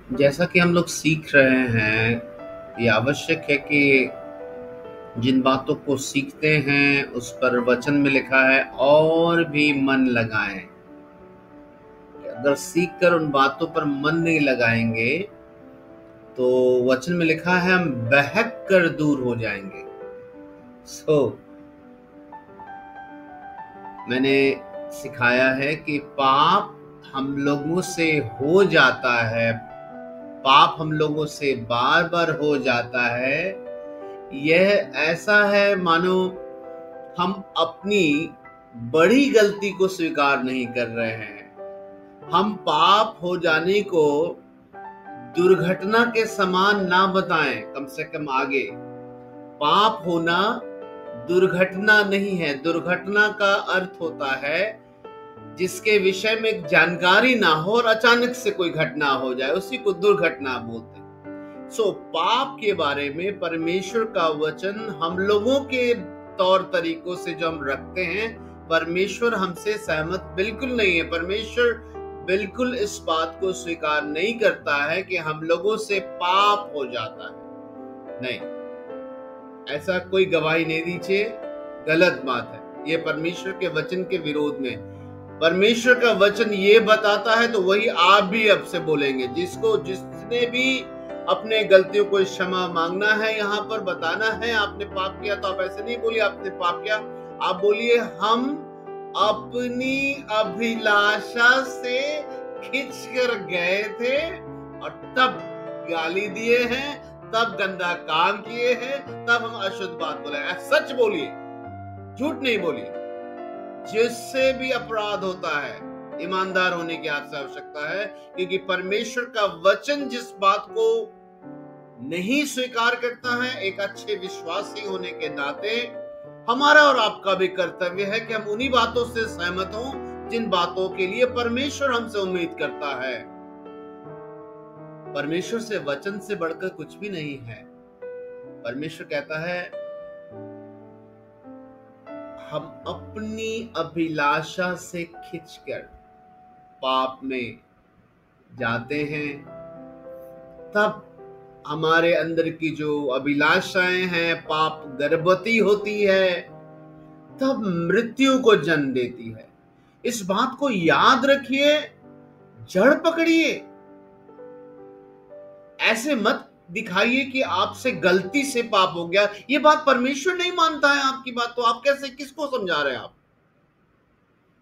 जैसा कि हम लोग सीख रहे हैं, ये आवश्यक है कि जिन बातों को सीखते हैं उस पर वचन में लिखा है और भी मन लगाएं। अगर सीख कर उन बातों पर मन नहीं लगाएंगे तो वचन में लिखा है हम बहक कर दूर हो जाएंगे। सो मैंने सिखाया है कि पाप हम लोगों से हो जाता है, पाप हम लोगों से बार बार हो जाता है। यह ऐसा है मानो हम अपनी बड़ी गलती को स्वीकार नहीं कर रहे हैं। हम पाप हो जाने को दुर्घटना के समान ना बताएं, कम से कम आगे। पाप होना दुर्घटना नहीं है। दुर्घटना का अर्थ होता है जिसके विषय में जानकारी ना हो और अचानक से कोई घटना हो जाए, उसी को दुर्घटना बोलते हैं। पाप के बारे में परमेश्वर का वचन हम लोगों के तौर तरीकों से जो हम रखते हैं, परमेश्वर हमसे सहमत बिल्कुल नहीं है। परमेश्वर बिल्कुल इस बात को स्वीकार नहीं करता है कि हम लोगों से पाप हो जाता है। नहीं, ऐसा कोई गवाही नहीं दीजिए, गलत बात है। ये परमेश्वर के वचन के विरोध में। परमेश्वर का वचन ये बताता है तो वही आप भी अब से बोलेंगे। जिसने भी अपने गलतियों को क्षमा मांगना है, यहाँ पर बताना है आपने पाप किया, तो आप ऐसे नहीं बोलिए आपने पाप किया, आप बोलिए हम अपनी अभिलाषा से खिंच कर गए थे और तब गाली दिए हैं, तब गंदा काम किए हैं, तब हम अशुद्ध बात बोले। सच बोलिए, झूठ नहीं बोलिए। जिससे भी अपराध होता है, ईमानदार होने की आपसे आवश्यकता है, क्योंकि परमेश्वर का वचन जिस बात को नहीं स्वीकार करता है, एक अच्छे विश्वासी होने के नाते हमारा और आपका भी कर्तव्य है कि हम उन्हीं बातों से सहमत हों जिन बातों के लिए परमेश्वर हमसे उम्मीद करता है। परमेश्वर से वचन से बढ़कर कुछ भी नहीं है। परमेश्वर कहता है हम अपनी अभिलाषा से खिंचकर पाप में जाते हैं, तब हमारे अंदर की जो अभिलाषाएं हैं, पाप गर्भवती होती है, तब मृत्यु को जन्म देती है। इस बात को याद रखिए, जड़ पकड़िए। ऐसे मत दिखाइए कि आपसे गलती से पाप हो गया। ये बात परमेश्वर नहीं मानता है आपकी बात, तो आप कैसे, किसको समझा रहे हैं आप?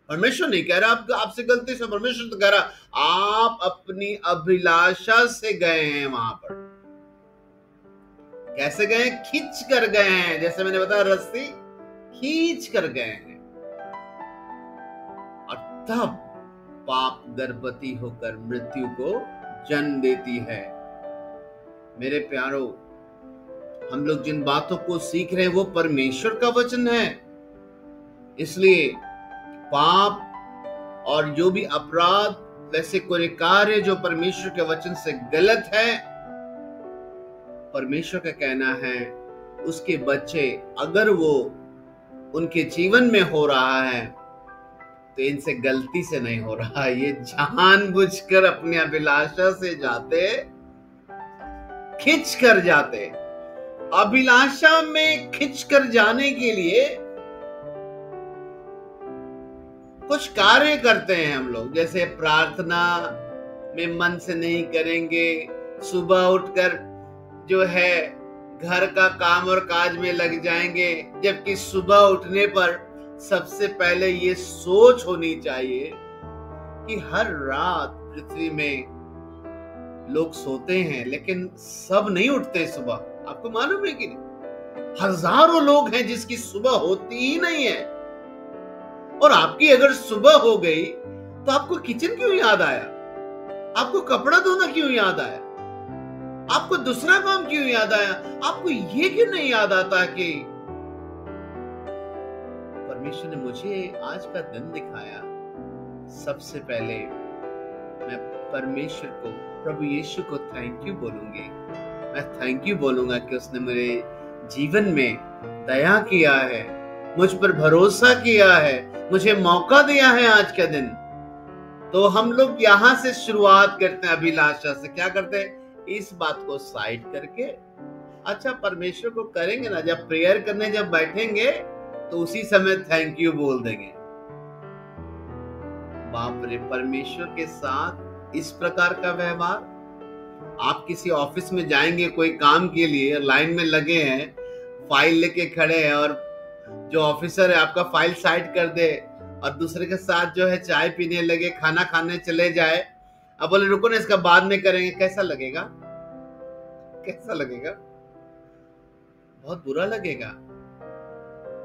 परमेश्वर नहीं कह रहा आपसे गलती से, परमेश्वर तो कह रहा आप अपनी अभिलाषा से गए हैं वहां पर। कैसे गए? खींच कर गए हैं। जैसे मैंने बताया, रस्सी खींच कर गए हैं और तब पाप गर्भवती होकर मृत्यु को जन्म देती है। मेरे प्यारो, हम लोग जिन बातों को सीख रहे हैं वो परमेश्वर का वचन है। इसलिए पाप और जो भी अपराध, वैसे कोई कार्य जो परमेश्वर के वचन से गलत है, परमेश्वर का कहना है उसके बच्चे अगर वो उनके जीवन में हो रहा है तो इनसे गलती से नहीं हो रहा। ये जानबूझकर अपनी अभिलाषा से जाते, खिंच कर जाते। अभिलाषा में खिंच कर जाने के लिए कुछ कार्य करते हैं हम लोग, जैसे प्रार्थना में मन से नहीं करेंगे, सुबह उठकर जो है घर का काम और काज में लग जाएंगे, जबकि सुबह उठने पर सबसे पहले ये सोच होनी चाहिए कि हर रात पृथ्वी में लोग सोते हैं लेकिन सब नहीं उठते सुबह। आपको मालूम है कि नहीं? हजारों लोग हैं जिसकी सुबह होती ही नहीं है। और आपकी अगर सुबह हो गई तो आपको किचन क्यों याद आया? आपको कपड़ा धोना क्यों याद आया? आपको दूसरा काम क्यों याद आया? आपको ये क्यों नहीं याद आता कि परमेश्वर ने मुझे आज का दिन दिखाया? सबसे पहले मैं परमेश्वर को, प्रभु यीशु को थैंक यू बोलूंगी। मैं थैंक यू बोलूंगा कि उसने मेरे जीवन में दया किया है, मुझ पर भरोसा किया है, मुझे मौका दिया है आज का दिन। तो हम लोग यहां से शुरुआत करते हैं अभिलाषा से। क्या करते हैं? इस बात को साइड करके अच्छा परमेश्वर को करेंगे ना, जब प्रेयर करने जब बैठेंगे तो उसी समय थैंक यू बोल देंगे। बाप रे, परमेश्वर के साथ इस प्रकार का व्यवहार। आप किसी ऑफिस में जाएंगे कोई काम के लिए, लाइन में लगे हैं, फाइल लेके खड़े हैं और जो ऑफिसर है आपका फाइल साइड कर दे और दूसरे के साथ जो है चाय पीने लगे, खाना खाने चले जाए, अब बोले रुको ना इसका बाद में करेंगे, कैसा लगेगा? कैसा लगेगा? बहुत बुरा लगेगा।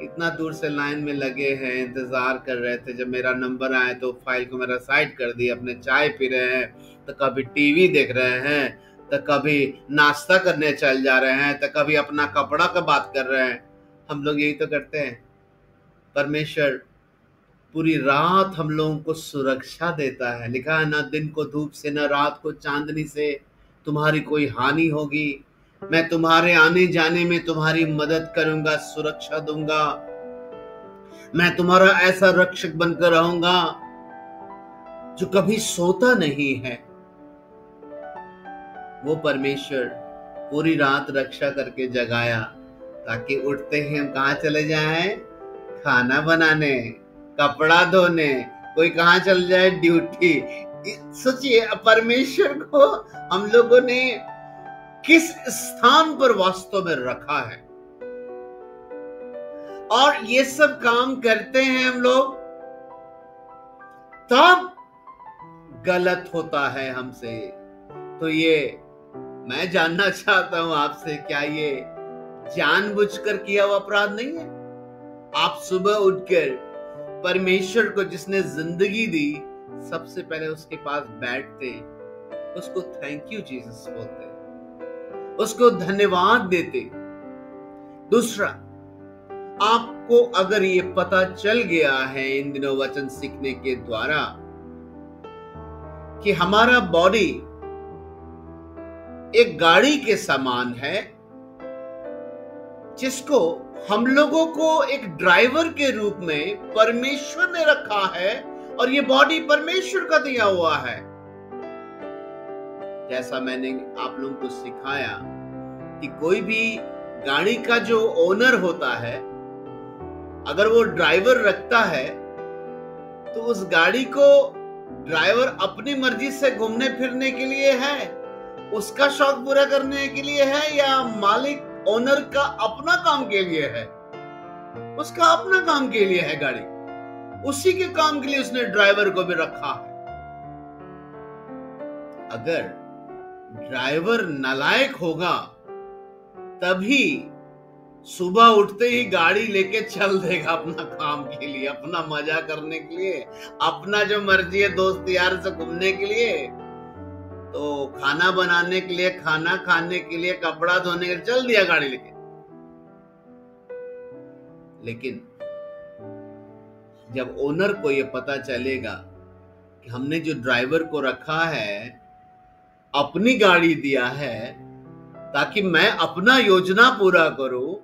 इतना दूर से लाइन में लगे हैं, इंतजार कर रहे थे, जब मेरा नंबर आए तो फाइल को मेरा साइड कर दिया, अपने चाय पी रहे हैं, तो कभी टीवी देख रहे हैं, तो कभी नाश्ता करने चल जा रहे हैं, तो कभी अपना कपड़ा का बात कर रहे हैं। हम लोग यही तो करते हैं। परमेश्वर पूरी रात हम लोगों को सुरक्षा देता है। लिखा है ना, दिन को धूप से न रात को चांदनी से तुम्हारी कोई हानि होगी। मैं तुम्हारे आने जाने में तुम्हारी मदद करूंगा, सुरक्षा दूंगा। मैं तुम्हारा ऐसा रक्षक बनकर रहूंगा जो कभी सोता नहीं है। वो परमेश्वर पूरी रात रक्षा करके जगाया ताकि उठते ही हम कहाँ चले जाएं? खाना बनाने, कपड़ा धोने, कोई कहाँ चल जाए? ड्यूटी। सोचिए परमेश्वर को हम लोगों ने किस स्थान पर वास्तव में रखा है, और ये सब काम करते हैं हम लोग, तब गलत होता है हमसे। तो ये मैं जानना चाहता हूं आपसे, क्या ये जानबूझकर किया हुआ अपराध नहीं है? आप सुबह उठकर परमेश्वर को जिसने जिंदगी दी, सबसे पहले उसके पास बैठते, उसको थैंक यू जीसस बोलते, उसको धन्यवाद देते। दूसरा, आपको अगर ये पता चल गया है इन दिनों वचन सीखने के द्वारा कि हमारा बॉडी एक गाड़ी के समान है, जिसको हम लोगों को एक ड्राइवर के रूप में परमेश्वर ने रखा है, और ये बॉडी परमेश्वर का दिया हुआ है। जैसा मैंने आप लोगों को सिखाया कि कोई भी गाड़ी का जो ओनर होता है, अगर वो ड्राइवर रखता है तो उस गाड़ी को ड्राइवर अपनी मर्जी से घूमने फिरने के लिए है, उसका शौक पूरा करने के लिए है, या मालिक ओनर का अपना काम के लिए है? उसका अपना काम के लिए है गाड़ी, उसी के काम के लिए उसने ड्राइवर को भी रखा है। अगर ड्राइवर नालायक होगा तभी सुबह उठते ही गाड़ी लेके चल देगा अपना काम के लिए, अपना मजा करने के लिए, अपना जो मर्जी है दोस्त यार से घूमने के लिए, तो खाना बनाने के लिए, खाना खाने के लिए, कपड़ा धोने के लिए चल दिया गाड़ी लेके। लेकिन जब ओनर को ये पता चलेगा कि हमने जो ड्राइवर को रखा है अपनी गाड़ी दिया है ताकि मैं अपना योजना पूरा करूं,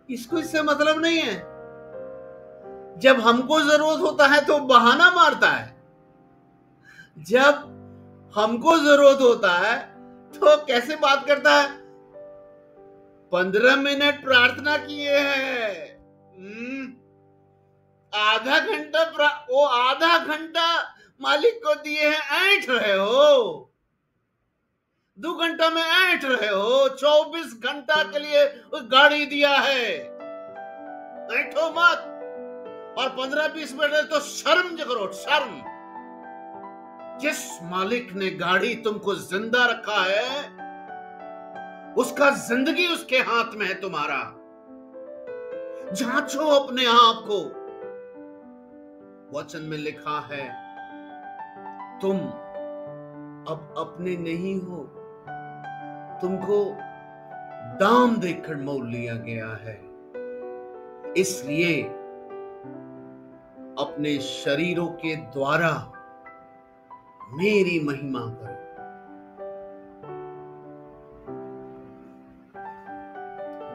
इसको इससे मतलब नहीं है। जब हमको जरूरत होता है तो बहाना मारता है, जब हमको जरूरत होता है तो कैसे बात करता है? 15 मिनट प्रार्थना किए हैं, आधा घंटा वो आधा घंटा मालिक को दिए हैं, ऐंठ रहे हो। 2 घंटा में ऐंठ रहे हो, 24 घंटा के लिए उस गाड़ी दिया है, ऐंठो मत। और 15-20 मिनट तो शर्म करो, शर्म। जिस मालिक ने गाड़ी तुमको जिंदा रखा है, उसका जिंदगी उसके हाथ में है तुम्हारा। जांचो अपने आप को। वचन में लिखा है, तुम अब अपने नहीं हो, तुमको दाम देकर मोल लिया गया है, इसलिए अपने शरीरों के द्वारा मेरी महिमा करो।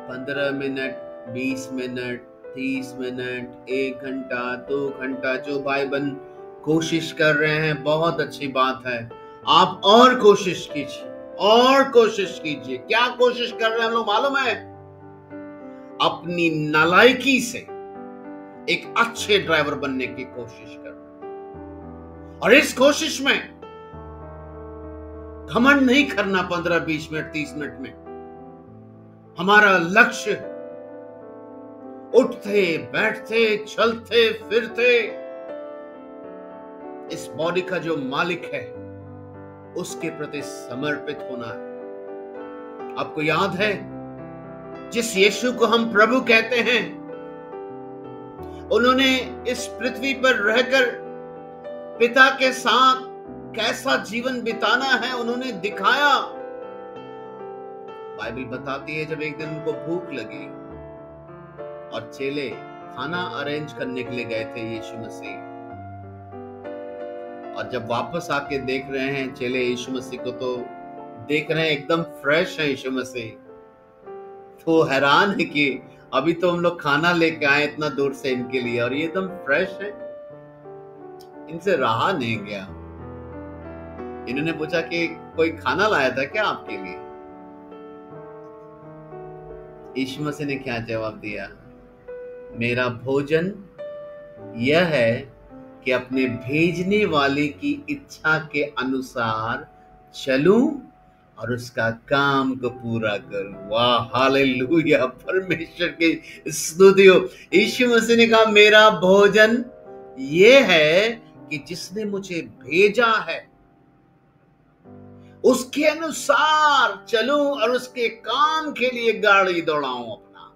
15 मिनट, 20 मिनट, 30 मिनट, 1 घंटा, 2 घंटा, जो भाई बहन कोशिश कर रहे हैं, बहुत अच्छी बात है। आप और कोशिश कीजिए, और कोशिश कीजिए। क्या कोशिश कर रहे हैं हम लोग मालूम है? अपनी नालायकी से एक अच्छे ड्राइवर बनने की कोशिश कर रहे हैं। और इस कोशिश में घमंड नहीं करना 15, 20 मिनट, 30 मिनट में। हमारा लक्ष्य उठते बैठते चलते फिरते इस बॉडी का जो मालिक है उसके प्रति समर्पित होना है। आपको याद है जिस यीशु को हम प्रभु कहते हैं, उन्होंने इस पृथ्वी पर रहकर पिता के साथ कैसा जीवन बिताना है उन्होंने दिखाया। बाइबल बताती है जब एक दिन उनको भूख लगी और चेले खाना अरेंज करने के लिए गए थे यीशु मसीह, और जब वापस आके देख रहे हैं चेले यीशु मसीह को, तो देख रहे हैं एकदम फ्रेश है यीशु मसीह, तो हैरान है कि अभी तो हम लोग खाना लेके आए इतना दूर से इनके लिए और ये एकदम फ्रेश है। इनसे रहा नहीं गया। इन्होंने पूछा कि कोई खाना लाया था क्या आपके लिए? यीशु मसीह ने क्या जवाब दिया? मेरा भोजन यह है कि अपने भेजने वाले की इच्छा के अनुसार चलूं और उसका काम को पूरा करूं। वाह, हालेलुया, परमेश्वर की स्तुति हो। यीशु मसीह ने कहा मेरा भोजन ये है कि जिसने मुझे भेजा है उसके अनुसार चलूं और उसके काम के लिए गाड़ी दौड़ाऊं अपना।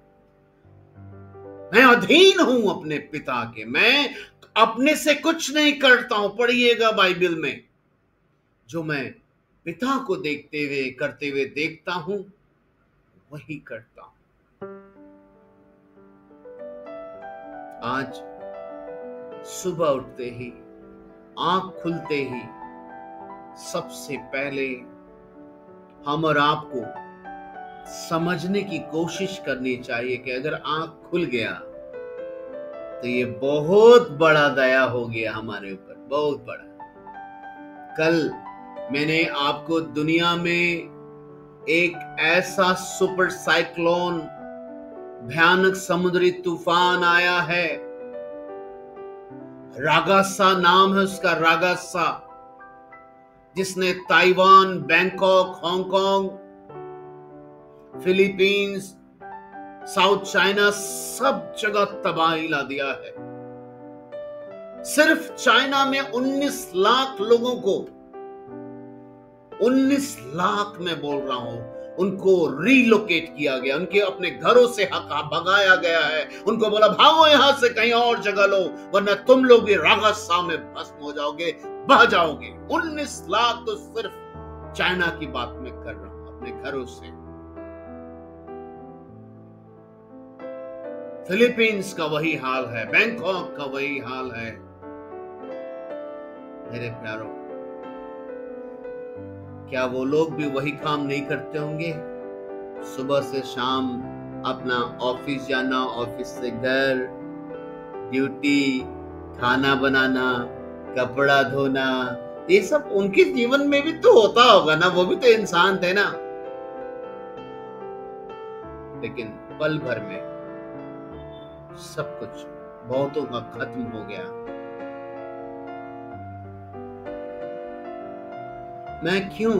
मैं अधीन हूं अपने पिता के, मैं अपने से कुछ नहीं करता हूं। पढ़िएगा बाइबल में, जो मैं पिता को देखते हुए करते हुए देखता हूं वही करता हूं। आज सुबह उठते ही, आंख खुलते ही सबसे पहले हम और आपको समझने की कोशिश करनी चाहिए कि अगर आंख खुल गया तो ये बहुत बड़ा दया हो गया हमारे ऊपर, बहुत बड़ा। कल मैंने आपको दुनिया में एक ऐसा सुपर साइक्लोन, भयानक समुद्री तूफान आया है, रागासा नाम है उसका, रागासा, जिसने Taiwan, Bangkok, Hong Kong, Philippines, south China सब जगह तबाही ला दिया है। सिर्फ चाइना में 19 लाख लोगों को, 19 लाख में बोल रहा हूं, उनको रीलोकेट किया गया, उनके अपने घरों से भगाया गया है। उनको बोला भागो यहां से, कहीं और जगह लो, वरना तुम लोग भी रागासा में भस्म हो जाओगे, बह जाओगे। 19 लाख तो सिर्फ चाइना की बात में कर रहा हूं, अपने घरों से। फिलीपींस का वही हाल है, बैंकॉक का वही हाल है। मेरे प्यारों, क्या वो लोग भी वही काम नहीं करते होंगे? सुबह से शाम अपना ऑफिस जाना, ऑफिस से घर, ड्यूटी, खाना बनाना, कपड़ा धोना, ये सब उनके जीवन में भी तो होता होगा ना, वो भी तो इंसान थे ना। लेकिन पल भर में सब कुछ बहुतों का खत्म हो गया। मैं क्यों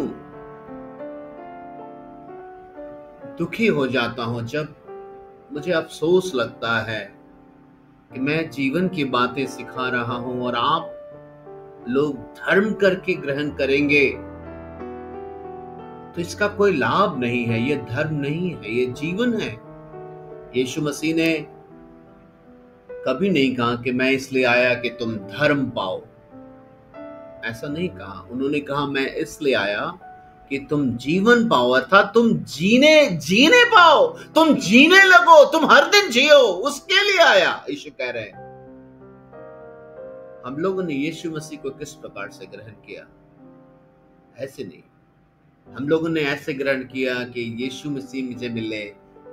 दुखी हो जाता हूं जब मुझे अफसोस लगता है कि मैं जीवन की बातें सिखा रहा हूं और आप लोग धर्म करके ग्रहण करेंगे तो इसका कोई लाभ नहीं है। ये धर्म नहीं है, ये जीवन है। यीशु मसीह ने कभी नहीं कहा कि मैं इसलिए आया कि तुम धर्म पाओ, ऐसा नहीं कहा। उन्होंने कहा मैं इसलिए आया कि तुम जीवन पाओ, अर्थात तुम जीने पाओ, तुम जीने लगो, तुम हर दिन जियो, उसके लिए आया। यीशु कह रहे हैं। हम लोगों ने यीशु मसीह को किस प्रकार से ग्रहण किया? ऐसे नहीं। हम लोगों ने ऐसे ग्रहण किया कि यीशु मसीह मुझे मिले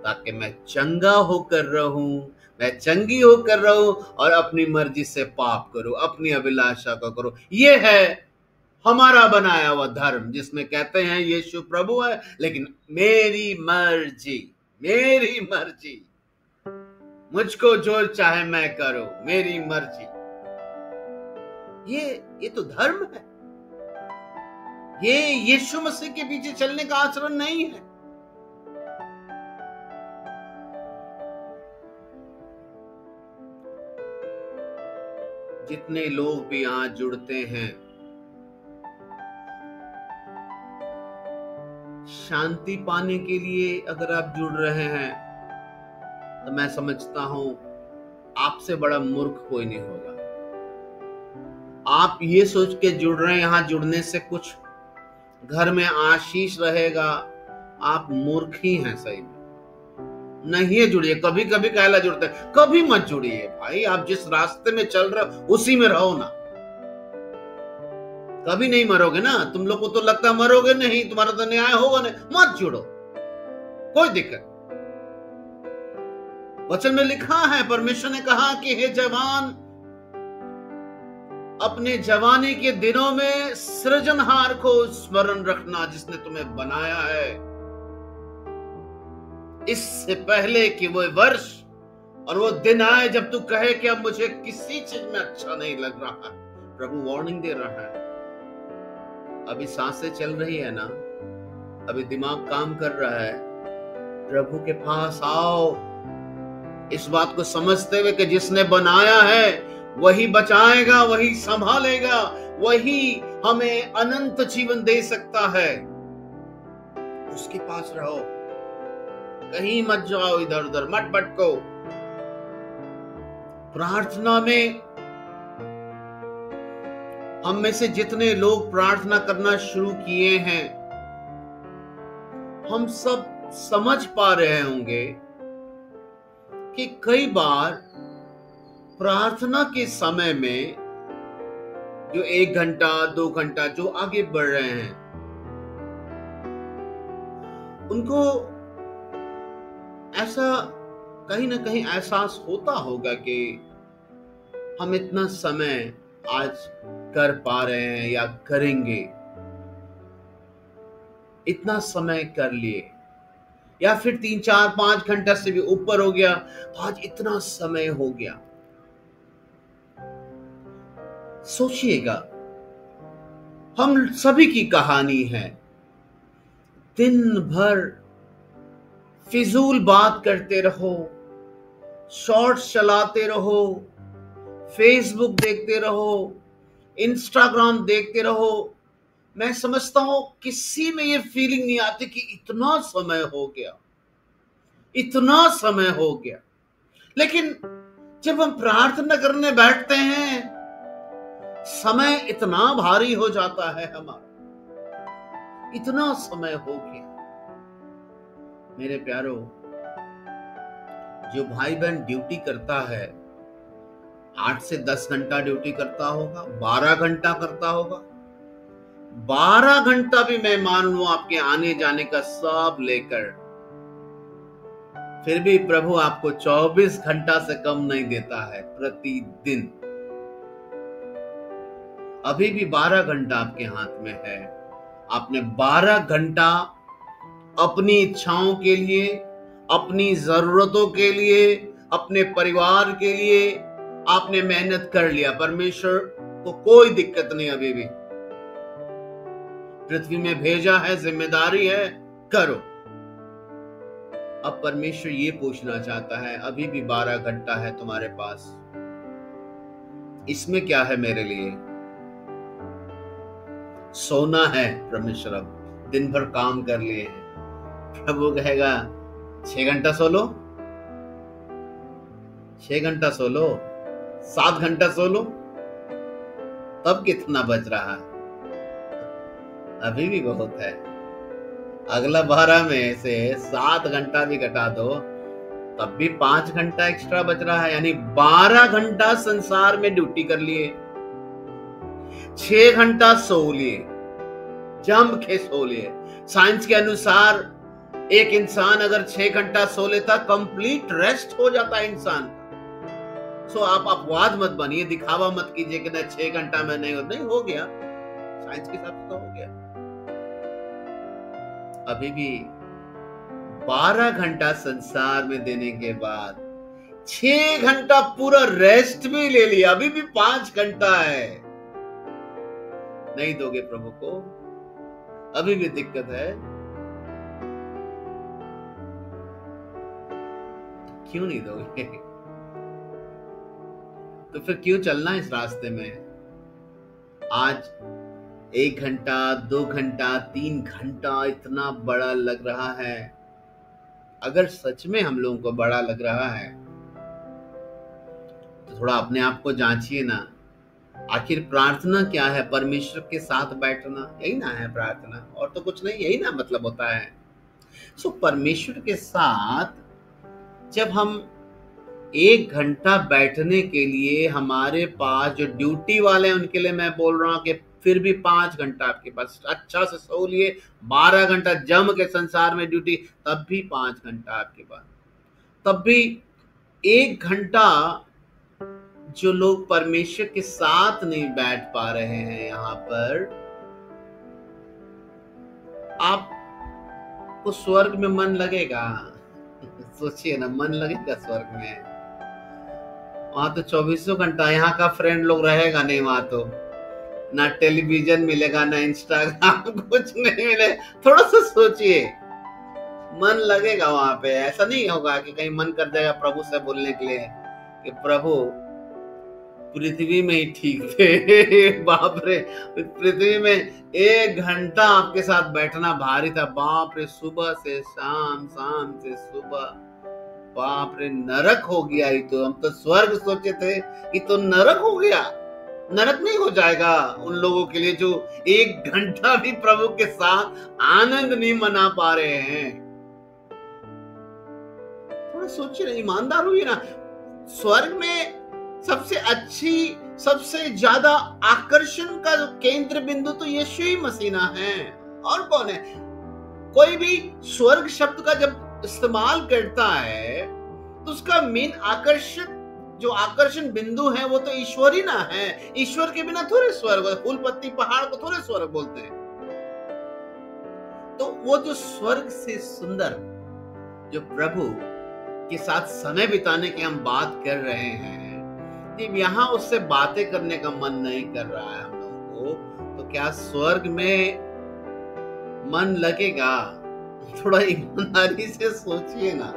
ताकि मैं चंगा होकर रहूं, मैं चंगी होकर रहूं और अपनी मर्जी से पाप करूं, अपनी अभिलाषा को करूं। ये है हमारा बनाया हुआ धर्म, जिसमें कहते हैं यीशु प्रभु है, लेकिन मेरी मर्जी, मेरी मर्जी, मुझको जो चाहे मैं करूं, मेरी मर्जी। ये तो धर्म है। ये यीशु मसीह के पीछे चलने का आचरण नहीं है। जितने लोग भी आज जुड़ते हैं, शांति पाने के लिए अगर आप जुड़ रहे हैं, तो मैं समझता हूं आपसे बड़ा मूर्ख कोई नहीं होगा। आप ये सोच के जुड़ रहे हैं यहां जुड़ने से कुछ घर में आशीष रहेगा, आप मूर्ख ही हैं सही में। नहीं जुड़िए, कभी कभी कहला जुड़ते, कभी मत जुड़िए भाई। आप जिस रास्ते में चल रहे हो उसी में रहो ना, कभी नहीं मरोगे ना। तुम लोग को तो लगता है मरोगे नहीं, तुम्हारा तो न्याय होगा नहीं, मत जुड़ो, कोई दिक्कत। वचन में लिखा है, परमेश्वर ने कहा कि हे जवान, अपने जवानी के दिनों में सृजनहार को स्मरण रखना जिसने तुम्हें बनाया है, इससे पहले कि वो वर्ष और वो दिन आए जब तू कहे कि अब मुझे किसी चीज में अच्छा नहीं लग रहा। प्रभु वार्निंग दे रहा है। अभी सांसें चल रही है ना, अभी दिमाग काम कर रहा है, प्रभु के पास आओ, इस बात को समझते हुए कि जिसने बनाया है वही बचाएगा, वही संभालेगा, वही हमें अनंत जीवन दे सकता है। उसके पास रहो, कहीं मत जाओ, इधर उधर मत भटको। प्रार्थना में हम में से जितने लोग प्रार्थना करना शुरू किए हैं, हम सब समझ पा रहे होंगे कि कई बार प्रार्थना के समय में जो 1 घंटा 2 घंटा जो आगे बढ़ रहे हैं, उनको ऐसा कहीं ना कहीं एहसास होता होगा कि हम इतना समय आज कर पा रहे हैं या करेंगे, इतना समय कर लिए, या फिर 3 4 5 घंटा से भी ऊपर हो गया, आज इतना समय हो गया। सोचिएगा, हम सभी की कहानी है। दिन भर फिजूल बात करते रहो, शॉर्ट्स चलाते रहो, फेसबुक देखते रहो, इंस्टाग्राम देखते रहो। मैं समझता हूं किसी में ये फीलिंग नहीं आती कि इतना समय हो गया, इतना समय हो गया। लेकिन जब हम प्रार्थना करने बैठते हैं, समय इतना भारी हो जाता है हमारा, इतना समय हो गया। मेरे प्यारो, जो भाई बहन ड्यूटी करता है, 8 से 10 घंटा ड्यूटी करता होगा, 12 घंटा करता होगा, 12 घंटा भी मैं मान लूं आपके आने जाने का सब लेकर, फिर भी प्रभु आपको 24 घंटा से कम नहीं देता है प्रतिदिन। अभी भी 12 घंटा आपके हाथ में है। आपने 12 घंटा अपनी इच्छाओं के लिए, अपनी जरूरतों के लिए, अपने परिवार के लिए आपने मेहनत कर लिया। परमेश्वर को कोई दिक्कत नहीं, अभी भी पृथ्वी में भेजा है, जिम्मेदारी है, करो। अब परमेश्वर ये पूछना चाहता है, अभी भी 12 घंटा है तुम्हारे पास, इसमें क्या है मेरे लिए? सोना है। परमेश्वर अब दिन भर काम कर लिए हैं, प्रभु कहेगा 6 घंटा सो लो, 6 घंटा सो लो, 7 घंटा सो लो, तब कितना बच रहा है? अभी भी बहुत है। अगला 12 में से 7 घंटा भी घटा दो, तब भी 5 घंटा एक्स्ट्रा बच रहा है। यानी 12 घंटा संसार में ड्यूटी कर लिए, 6 घंटा सो लिए, जम के सो लिए। साइंस के अनुसार एक इंसान अगर 6 घंटा सो लेता, कंप्लीट रेस्ट हो जाता इंसान का। सो आप अपवाद मत बनिए, दिखावा मत कीजिए कि नहीं 6 घंटा में नहीं हो गया, साइंस के हिसाब से तो हो गया। अभी भी 12 घंटा संसार में देने के बाद 6 घंटा पूरा रेस्ट भी ले लिया, अभी भी 5 घंटा है, नहीं दोगे प्रभु को? अभी भी दिक्कत है, क्यों नहीं दोगे? तो फिर क्यों चलना इस रास्ते में? आज 1 घंटा, 2 घंटा, 3 घंटा इतना बड़ा लग रहा है। अगर सच में हम लोगों को बड़ा लग रहा है तो थोड़ा अपने आप को जांचिए ना। आखिर प्रार्थना क्या है? परमेश्वर के साथ बैठना, यही ना है प्रार्थना, और तो कुछ नहीं, यही ना मतलब होता है। सो परमेश्वर के साथ जब हम 1 घंटा बैठने के लिए, हमारे पास जो ड्यूटी वाले हैं उनके लिए मैं बोल रहा हूं कि फिर भी 5 घंटा आपके पास, अच्छा से सो लिए, 12 घंटा जम के संसार में ड्यूटी, तब भी 5 घंटा आपके पास, तब भी 1 घंटा जो लोग परमेश्वर के साथ नहीं बैठ पा रहे हैं यहाँ पर, आपको स्वर्ग में मन लगेगा? सोचिए ना, मन लगेगा स्वर्ग में? वहां तो 24 घंटा यहाँ का फ्रेंड लोग रहेगा नहीं, वहां तो ना टेलीविजन मिलेगा, ना इंस्टाग्राम, कुछ नहीं मिले। थोड़ा सा सोचिए, मन लगेगा वहां पे? ऐसा नहीं होगा कि कहीं मन कर जाएगा प्रभु से बोलने के लिए कि प्रभु पृथ्वी में ही ठीक थे। बाप रे, पृथ्वी में 1 घंटा आपके साथ बैठना भारी था, बाप रे, सुबह से शाम, शाम से सुबह, बाप रे, नरक हो गया। ही तो हम तो स्वर्ग सोचे थे, ये तो नरक हो गया। नरक नहीं हो जाएगा उन लोगों के लिए जो 1 घंटा भी प्रभु के साथ आनंद नहीं मना पा रहे हैं? थोड़ा सोचिए ना, ईमानदार हुई ना। स्वर्ग में सबसे अच्छी, सबसे ज्यादा आकर्षण का केंद्र बिंदु तो यीशु ही मसीह है, और कौन है? कोई भी स्वर्ग शब्द का जब इस्तेमाल करता है तो उसका मेन आकर्षण बिंदु है वो तो ईश्वर ही ना है। ईश्वर के बिना थोड़े स्वर्ग, फूल पत्ती पहाड़ को थोड़े स्वर्ग बोलते हैं। तो वो जो स्वर्ग से सुंदर, जो प्रभु के साथ समय बिताने की हम बात कर रहे हैं, जब यहाँ उससे बातें करने का मन नहीं कर रहा है हम लोगों को, तो क्या स्वर्ग में मन लगेगा? थोड़ा ईमानदारी से सोचिए ना।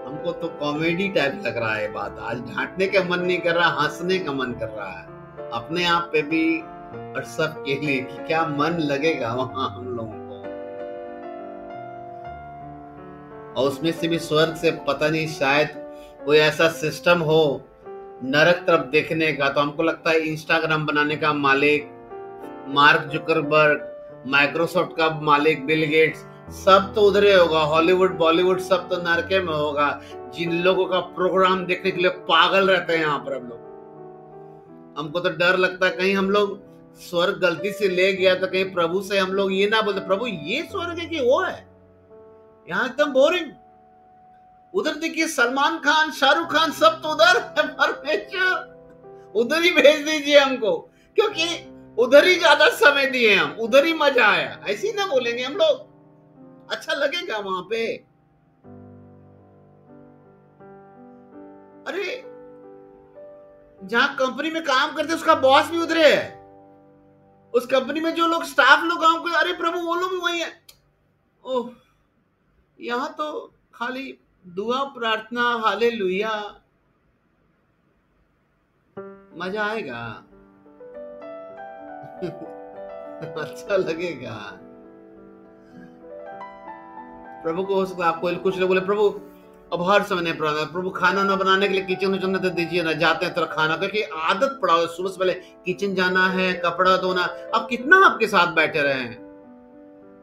हमको तो कॉमेडी टाइप लग रहा है बात, आज डांटने का मन नहीं कर रहा, हंसने का मन कर रहा है अपने आप पे भी और सब के लिए, कि क्या मन लगेगा वहां हम लोगों को। और उसमें से भी स्वर्ग से पता नहीं, शायद कोई ऐसा सिस्टम हो नरक तरफ देखने का। तो हमको लगता है इंस्टाग्राम बनाने का मालिक मार्क जुकरबर्ग, माइक्रोसॉफ्ट का मालिक बिल गेट्स, सब तो उधर ही होगा। हॉलीवुड, बॉलीवुड सब तो नरके में होगा। जिन लोगों का प्रोग्राम देखने के लिए पागल रहते हैं यहाँ पर हम लोग, हमको तो डर लगता है कहीं हम लोग स्वर्ग गलती से ले गया तो कहीं प्रभु से हम लोग ये ना बोलते प्रभु ये स्वर्ग है कि वो है। यहाँ एकदम बोरिंग। उधर देखिए सलमान खान, शाहरुख खान, सब तो उधर है। परमेश्वर उधर ही भेज दीजिए हमको, क्योंकि उधर ही ज्यादा समय दिए हम, उधर ही मजा आया। ऐसे ही ना बोलेंगे हम लोग, अच्छा लगेगा वहां पे? अरे जहां कंपनी में काम करते उसका बॉस भी उधर है, उस कंपनी में जो लोग स्टाफ लोग काम करते, अरे प्रभु वो लोग भी वही है। ओह, यहाँ तो खाली दुआ प्रार्थना, हालेलुया, मजा आएगा। अच्छा लगेगा। प्रभु को हो सकता है आपको कुछ लोग बोले प्रभु अब हर समय नहीं पड़ा, प्रभु खाना ना बनाने के लिए किचन उचन तो दीजिए ना, जाते हैं तरह खाना, क्योंकि आदत पड़ा हो सुबह से पहले किचन जाना है, कपड़ा धोना। अब कितना आपके साथ बैठे रहे हैं?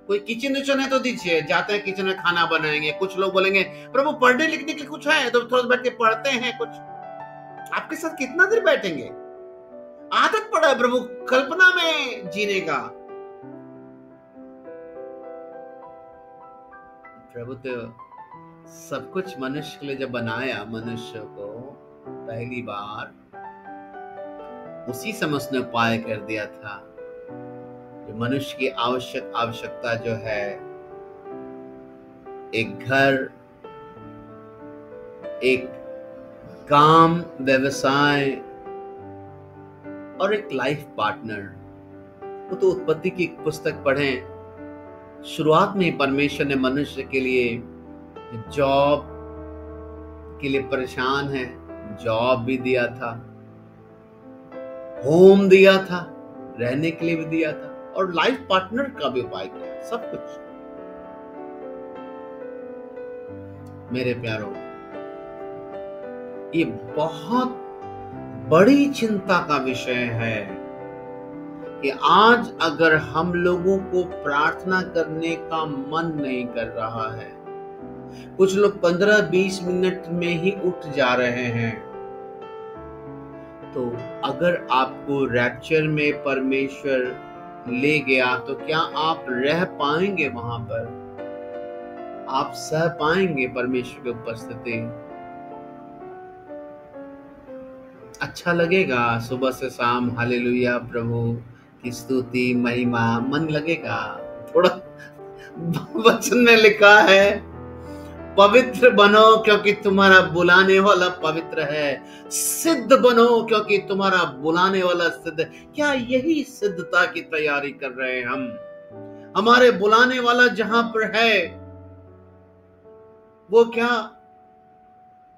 कोई किचन उचन है तो दीजिए, जाते हैं किचन में खाना बनाएंगे। कुछ लोग बोलेंगे प्रभु पढ़ने लिखने के कुछ है तो थोड़ा बैठ के पढ़ते हैं कुछ। आपके साथ कितना देर बैठेंगे? आदत पड़ा है प्रभु कल्पना में जीने का। प्रभु तो सब कुछ मनुष्य के लिए जब बनाया, मनुष्य को पहली बार उसी समय उसने उपाय कर दिया था। जो मनुष्य की आवश्यकता जो है, एक घर, एक काम, व्यवसाय और एक लाइफ पार्टनर। वो तो उत्पत्ति की पुस्तक पढ़ें, शुरुआत में परमेश्वर ने मनुष्य के लिए जॉब के लिए परेशान है, जॉब भी दिया था, होम दिया था, रहने के लिए भी दिया था, और लाइफ पार्टनर का भी उपाय किया, सब कुछ। मेरे प्यारों, ये बहुत बड़ी चिंता का विषय है कि आज अगर हम लोगों को प्रार्थना करने का मन नहीं कर रहा है, कुछ लोग 15-20 मिनट में ही उठ जा रहे हैं, तो अगर आपको रैप्चर में परमेश्वर ले गया तो क्या आप रह पाएंगे वहां पर? आप सह पाएंगे परमेश्वर की उपस्थिति? अच्छा लगेगा सुबह से शाम हालेलुया प्रभु की स्तुति महिमा, मन लगेगा? थोड़ा वचन में लिखा है, पवित्र बनो क्योंकि तुम्हारा बुलाने वाला पवित्र है, सिद्ध बनो क्योंकि तुम्हारा बुलाने वाला सिद्ध है। क्या यही सिद्धता की तैयारी कर रहे हैं हम? हमारे बुलाने वाला जहां पर है, वो क्या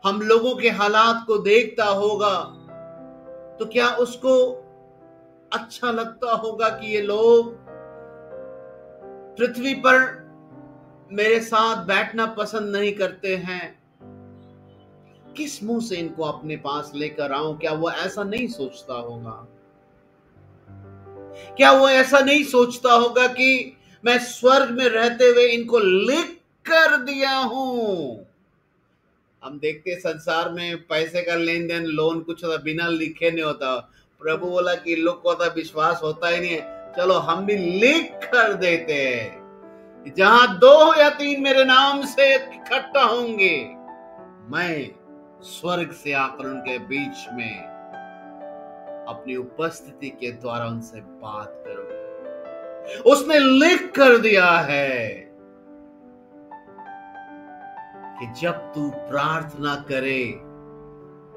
हम लोगों के हालात को देखता होगा? तो क्या उसको अच्छा लगता होगा कि ये लोग पृथ्वी पर मेरे साथ बैठना पसंद नहीं करते हैं? किस मुंह से इनको अपने पास लेकर आऊं? क्या वो ऐसा नहीं सोचता होगा? क्या वो ऐसा नहीं सोचता होगा कि मैं स्वर्ग में रहते हुए इनको लिख कर दिया हूं? हम देखते संसार में पैसे का लेन देन, लोन कुछ होता बिना लिखे नहीं होता। प्रभु बोला कि लोग को तो विश्वास होता ही नहीं है, चलो हम भी लिख कर देते हैं, जहां 2 या 3 मेरे नाम से इकट्ठा होंगे, मैं स्वर्ग से आकर उनके बीच में अपनी उपस्थिति के द्वारा उनसे बात करूं। उसने लिख कर दिया है कि जब तू प्रार्थना करे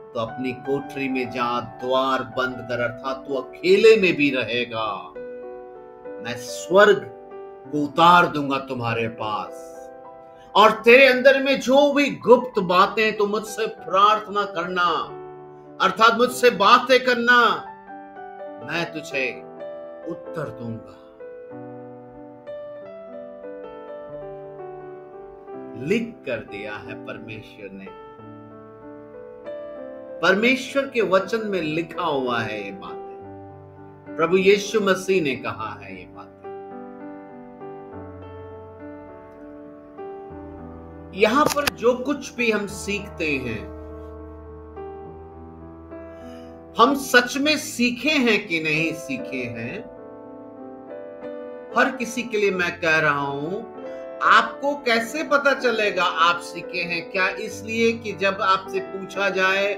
तो अपनी कोठरी में जा, द्वार बंद कर, अर्थात तू अकेले में भी रहेगा, मैं स्वर्ग को उतार दूंगा तुम्हारे पास, और तेरे अंदर में जो भी गुप्त बातें तो मुझसे प्रार्थना करना, अर्थात मुझसे बातें करना, मैं तुझे उत्तर दूंगा। लिख कर दिया है परमेश्वर ने। परमेश्वर के वचन में लिखा हुआ है ये बातें। प्रभु यीशु मसीह ने कहा है ये बातें। यहां पर जो कुछ भी हम सीखते हैं, हम सच में सीखे हैं कि नहीं सीखे हैं? हर किसी के लिए मैं कह रहा हूं, आपको कैसे पता चलेगा आप सीखे हैं? क्या इसलिए कि जब आपसे पूछा जाए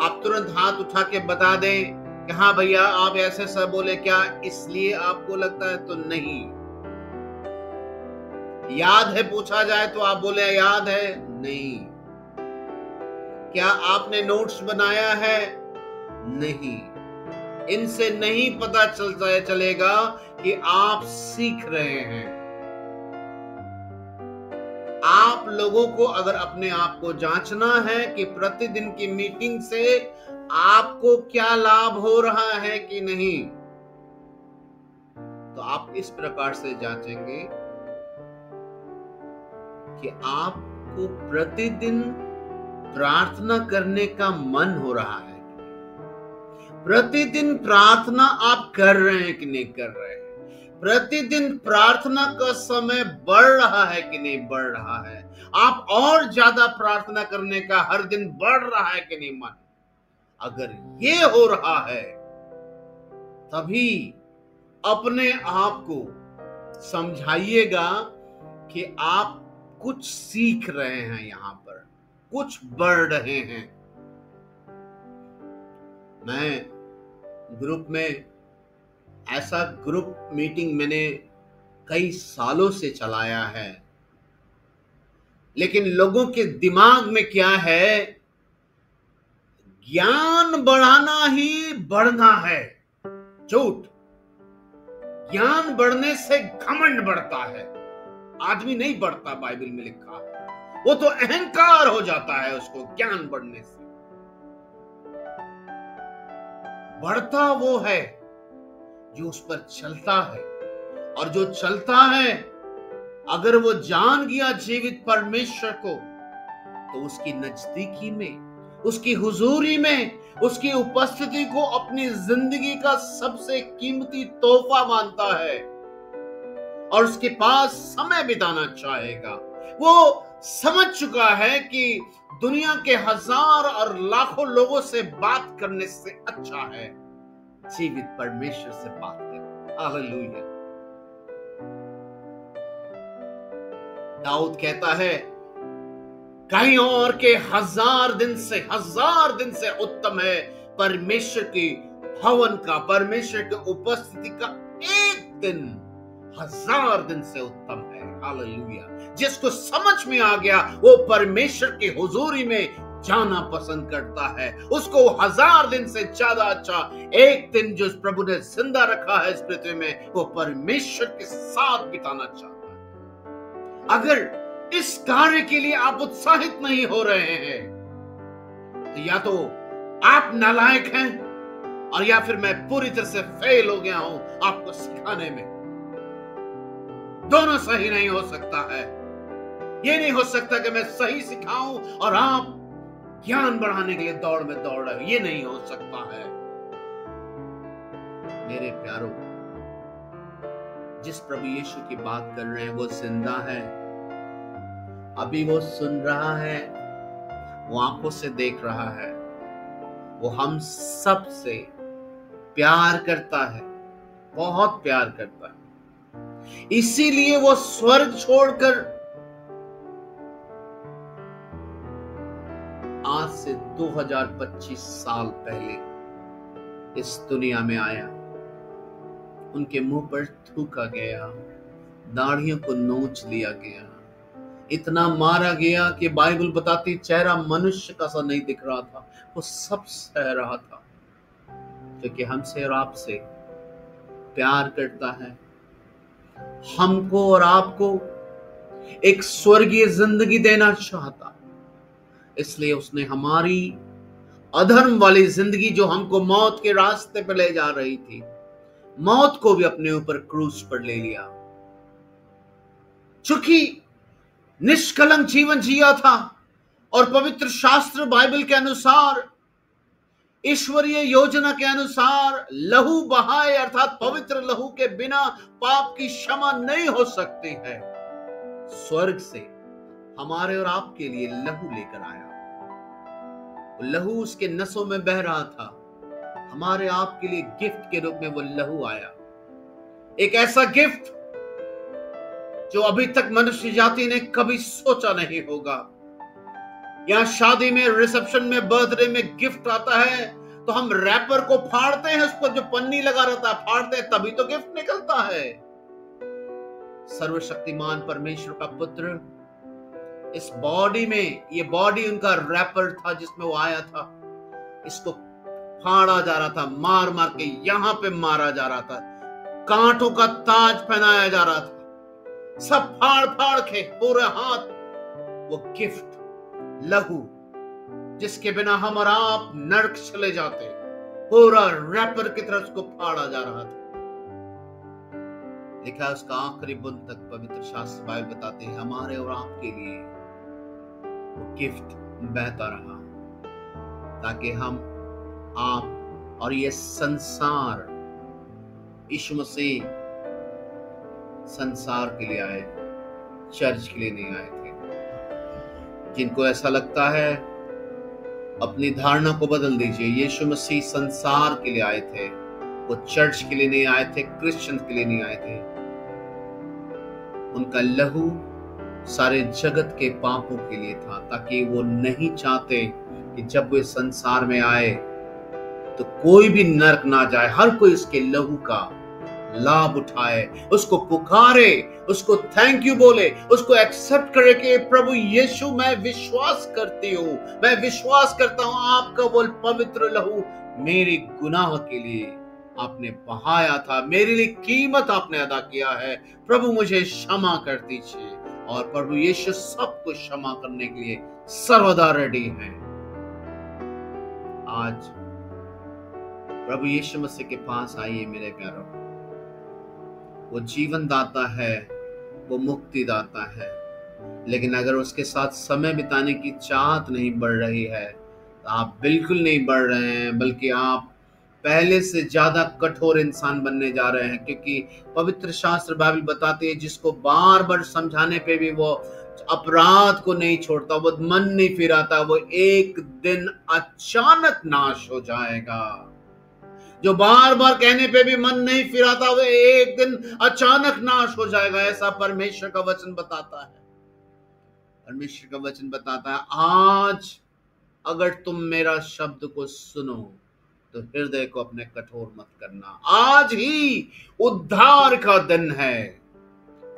आप तुरंत हाथ उठा के बता दें कि हाँ भैया आप ऐसे सब बोले, क्या इसलिए आपको लगता है? तो नहीं। याद है पूछा जाए तो आप बोले याद है? नहीं। क्या आपने नोट्स बनाया है? नहीं। इनसे नहीं पता चलेगा कि आप सीख रहे हैं। आप लोगों को अगर अपने आप को जांचना है कि प्रतिदिन की मीटिंग से आपको क्या लाभ हो रहा है कि नहीं, तो आप इस प्रकार से जांचेंगे कि आपको प्रतिदिन प्रार्थना करने का मन हो रहा है, प्रतिदिन प्रार्थना आप कर रहे हैं कि नहीं कर रहे हैं, प्रतिदिन प्रार्थना का समय बढ़ रहा है कि नहीं बढ़ रहा है, आप और ज्यादा प्रार्थना करने का हर दिन बढ़ रहा है कि नहीं मन। अगर ये हो रहा है तभी अपने आप को समझाइएगा कि आप कुछ सीख रहे हैं, यहां पर कुछ बढ़ रहे हैं। मैं ग्रुप में ऐसा ग्रुप मीटिंग मैंने कई सालों से चलाया है, लेकिन लोगों के दिमाग में क्या है, ज्ञान बढ़ाना ही बढ़ना है। झूठ। ज्ञान बढ़ने से घमंड बढ़ता है, आदमी नहीं बढ़ता। बाइबल में लिखा है वो तो अहंकार हो जाता है उसको ज्ञान बढ़ने से। बढ़ता वो है जो उस पर चलता है, और जो चलता है अगर वो जान गया जीवित परमेश्वर को, तो उसकी नजदीकी में, उसकी हुजूरी में, उसकी उपस्थिति को अपनी जिंदगी का सबसे कीमती तोहफा मानता है और उसके पास समय बिताना चाहेगा। वो समझ चुका है कि दुनिया के हजार और लाखों लोगों से बात करने से अच्छा है जीवित परमेश्वर से बात करना। हालेलुया। दाऊद कहता है, कहीं और के हजार दिन से उत्तम है परमेश्वर की भवन का, परमेश्वर की उपस्थिति का एक दिन 1000 दिन से उत्तम है। हालेलुया। जिसको समझ में आ गया वो परमेश्वर की हुजूरी में जाना पसंद करता है। उसको 1000 दिन से ज्यादा अच्छा एक दिन जो प्रभु ने जिंदा रखा है इस पृथ्वी में, वो परमेश्वर के साथ बिताना चाहता है। अगर इस कार्य के लिए आप उत्साहित नहीं हो रहे हैं, तो या तो आप नालायक हैं, और या फिर मैं पूरी तरह से फेल हो गया हूं आपको सिखाने में। दोनों सही नहीं हो सकता है। ये नहीं हो सकता कि मैं सही सिखाऊं और आप ज्ञान बढ़ाने के लिए दौड़ में दौड़ रहे हो। ये नहीं हो सकता है। मेरे प्यारों, जिस प्रभु यीशु की बात कर रहे हैं वो जिंदा है। अभी वो सुन रहा है, वो आंखों से देख रहा है, वो हम सब से प्यार करता है, बहुत प्यार करता है। इसीलिए वो स्वर्ग छोड़कर आज से 2025 साल पहले इस दुनिया में आया। उनके मुंह पर थूका गया, दाढ़ियों को नोच लिया गया, इतना मारा गया कि बाइबल बताती चेहरा मनुष्य का सा नहीं दिख रहा था। वो सब सह रहा था क्योंकि हमसे और आपसे प्यार करता है। हमको और आपको एक स्वर्गीय जिंदगी देना चाहता, इसलिए उसने हमारी अधर्म वाली जिंदगी जो हमको मौत के रास्ते पर ले जा रही थी, मौत को भी अपने ऊपर क्रूस पर ले लिया। चूंकि निष्कलंक जीवन जिया था और पवित्र शास्त्र बाइबल के अनुसार, ईश्वरीय योजना के अनुसार लहू बहाए अर्थात पवित्र लहू के बिना पाप की क्षमा नहीं हो सकती है। स्वर्ग से हमारे और आपके लिए लहू लेकर आया। लहू उसके नसों में बह रहा था, हमारे आपके लिए गिफ्ट के रूप में वो लहू आया। एक ऐसा गिफ्ट जो अभी तक मनुष्य जाति ने कभी सोचा नहीं होगा। यहां शादी में, रिसेप्शन में, बर्थडे में गिफ्ट आता है तो हम रैपर को फाड़ते हैं, उस पर जो पन्नी लगा रहता है फाड़ते हैं, तभी तो गिफ्ट निकलता है। सर्वशक्तिमान परमेश्वर का पुत्र इस बॉडी में, ये बॉडी उनका रैपर था जिसमें वो आया था। इसको फाड़ा जा रहा था, मार मार के यहां पे मारा जा रहा था, कांटों का ताज पहनाया जा रहा था, सब फाड़ फाड़ के पूरे हाथ। वो गिफ्ट लहू जिसके बिना हम और आप नरक चले जाते, पूरा रैपर की तरफ उसको फाड़ा जा रहा था। लिखा है उसका आखिरी बूंद तक पवित्र शास्त्र बाइबल बताते हैं हमारे और आपके लिए वो गिफ्ट बहता रहा, ताकि हम, आप और ये संसार, यीशु मसीह संसार के लिए आए, चर्च के लिए नहीं आए थे। जिनको ऐसा लगता है अपनी धारणा को बदल दीजिए। यीशु मसीह संसार के लिए आए थे, वो चर्च के लिए नहीं आए थे, क्रिश्चियन के लिए नहीं आए थे। उनका लहू सारे जगत के पापों के लिए था, ताकि वो नहीं चाहते कि जब वे संसार में आए तो कोई भी नरक ना जाए, हर कोई इसके लहू का लाभ उठाए, उसको पुकारे, उसको थैंक यू बोले, उसको एक्सेप्ट करे कि प्रभु यीशु मैं विश्वास करती हूँ, मैं विश्वास करता हूँ आपका वो पवित्र लहू मेरे गुनाह के लिए आपने बहाया था, मेरे लिए कीमत आपने अदा किया है, प्रभु मुझे क्षमा कर दीजिए। और प्रभु यीशु सबको क्षमा करने के लिए सर्वदा रेडी है। आज प्रभु यीशु मसीह के पास आइए मेरे प्यारों, वो जीवन दाता है, वो मुक्ति दाता है, लेकिन अगर उसके साथ समय बिताने की चाहत नहीं बढ़ रही है तो आप बिल्कुल नहीं बढ़ रहे हैं, बल्कि आप पहले से ज्यादा कठोर इंसान बनने जा रहे हैं। क्योंकि पवित्र शास्त्र बाइबल बताती है जिसको बार बार समझाने पे भी वो अपराध को नहीं छोड़ता, वो मन नहीं फिराता, वो एक दिन अचानक नाश हो जाएगा। जो बार बार कहने पे भी मन नहीं फिराता, वो एक दिन अचानक नाश हो जाएगा, ऐसा परमेश्वर का वचन बताता है। परमेश्वर का वचन बताता है आज अगर तुम मेरा शब्द को सुनो तो हृदय को अपने कठोर मत करना। आज ही उद्धार का दिन है,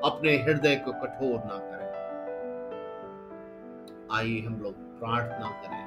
अपने हृदय को कठोर ना करें। आइए हम लोग प्रार्थना करें।